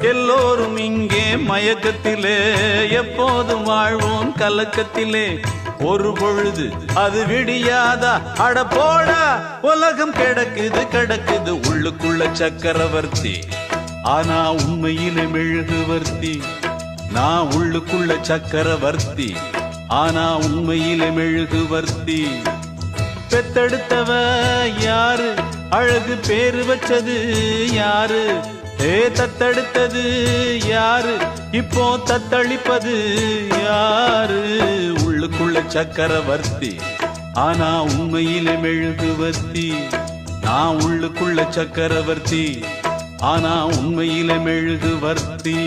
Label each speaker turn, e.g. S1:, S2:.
S1: எல்லோரும் இங்கே மயக்கத்திலே எப்போதும் வாழ்வோம் கலக்கத்திலே ஒரு பொழுது அது விடியாதா அட போடா உலகம் கிடக்குது கிடக்குது உள்ளுக்குள்ள சக்கரவர்த்தி ஆனா உண்மையிலே மெழுகுவர்த்தி நான் உள்ளுக்குள்ள சக்கரவர்த்தி ஆனா உண்மையிலே மெழுகுவர்த்தி பெத்தெடுத்தவ யாரு அழகு பேரு வச்சது யாரு தத்தெடுத்தது யாரு இப்போ தத்தளிப்பது யாரு உள்ளுக்குள்ள சக்கரவர்த்தி ஆனா உண்மையிலே மெழுகுவர்த்தி நான் உள்ளுக்குள்ள சக்கரவர்த்தி ஆனா உண்மையிலே மெழுகுவர்த்தி